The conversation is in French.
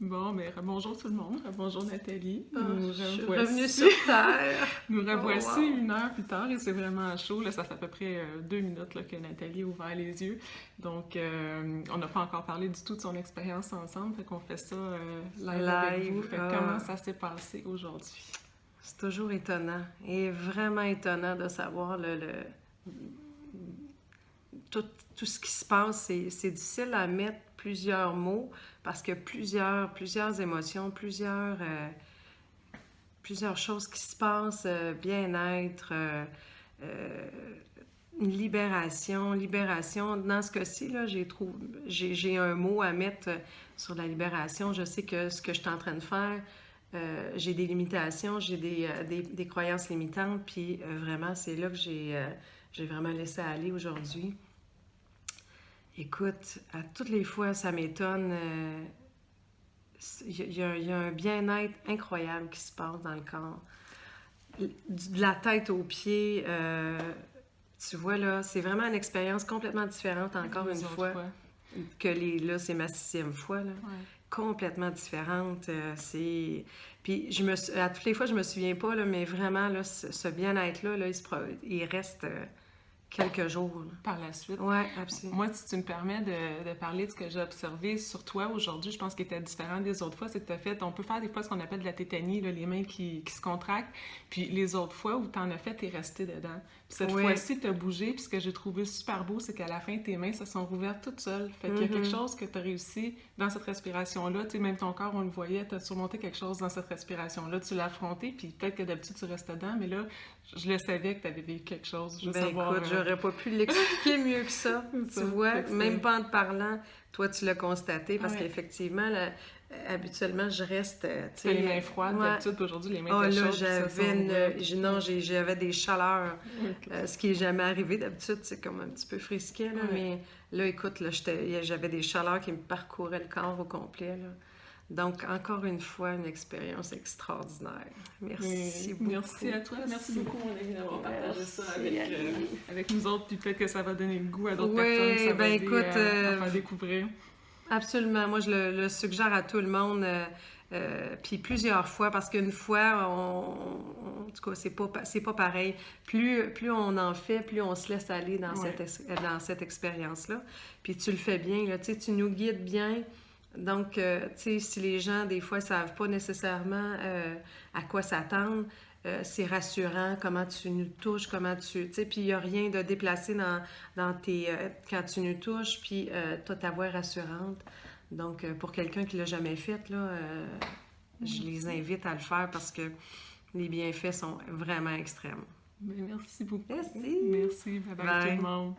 Bon, mais bonjour tout le monde, bonjour Nathalie. Je suis revenue sur Terre. Nous revoici Oh, wow. une heure plus tard et c'est vraiment chaud. Là, ça fait à peu près 2 minutes là, que Nathalie a ouvert les yeux. Donc, on n'a pas encore parlé du tout de son expérience ensemble, fait qu'on fait ça live avec vous. Fait que comment ça s'est passé aujourd'hui? C'est toujours étonnant et vraiment étonnant de savoir tout ce qui se passe. C'est difficile à mettre plusieurs mots parce que plusieurs émotions, plusieurs choses qui se passent, bien-être, une libération. Dans ce cas-ci, là, j'ai un mot à mettre sur la libération. Je sais que ce que je suis en train de faire, j'ai des limitations, j'ai des croyances limitantes, puis vraiment, c'est là que j'ai vraiment laissé aller aujourd'hui. Écoute, à toutes les fois, ça m'étonne. Il y a un bien-être incroyable qui se passe dans le corps. De la tête aux pieds, tu vois, là, c'est vraiment une expérience complètement différente, encore une fois, là, c'est ma 6e fois, là. Ouais. Complètement différente. Puis, à toutes les fois, je me souviens pas, là, mais vraiment, là, ce bien-être-là, là, il reste quelques jours. Là. Par la suite. Oui, absolument. Moi, si tu me permets de parler de ce que j'ai observé sur toi aujourd'hui, je pense qu'il était différent des autres fois, c'est que tu as fait, on peut faire des fois ce qu'on appelle de la tétanie, là, les mains qui se contractent, puis les autres fois où tu en as fait, tu es resté dedans. Puis cette fois-ci, tu as bougé, puis ce que j'ai trouvé super beau, c'est qu'à la fin, tes mains se sont rouvertes toutes seules. Fait qu'il y a quelque chose que tu as réussi dans cette respiration-là, tu sais, même ton corps, on le voyait, tu as surmonté quelque chose dans cette respiration-là, tu l'as affronté, puis peut-être que d'habitude, tu restes dedans, mais là, je le savais que tu avais vécu quelque chose. Ben écoute, j'aurais pas pu l'expliquer mieux que ça. Tu vois, même pas en te parlant, toi tu l'as constaté parce qu'effectivement, là, habituellement je reste. Tu as les mains froides d'habitude, puis aujourd'hui les mains étaient chaudes. Non, j'avais des chaleurs, ce qui est jamais arrivé d'habitude, c'est comme un petit peu frisquet, là, mais là écoute, là, j'avais des chaleurs qui me parcouraient le corps au complet, là. Donc, encore une fois, une expérience extraordinaire. Merci beaucoup. Merci à toi. Merci beaucoup, mon ami, d'avoir partagé ça avec nous autres. Puis peut-être que ça va donner le goût à d'autres personnes. Ça va aider à faire découvrir. Absolument. Moi, je le suggère à tout le monde. Puis plusieurs fois, parce qu'une fois, en tout cas, c'est pas pareil. Plus on en fait, plus on se laisse aller dans cette expérience-là. Puis tu le fais bien, là, tu nous guides bien. Donc, tu sais, si les gens, des fois, ne savent pas nécessairement à quoi s'attendre, c'est rassurant, comment tu nous touches, tu sais, puis il n'y a rien de déplacé dans quand tu nous touches, puis tu as ta voix rassurante. Donc, pour quelqu'un qui ne l'a jamais fait, là, je les invite à le faire parce que les bienfaits sont vraiment extrêmes. Merci beaucoup. Merci. Merci. Bye bye tout le monde.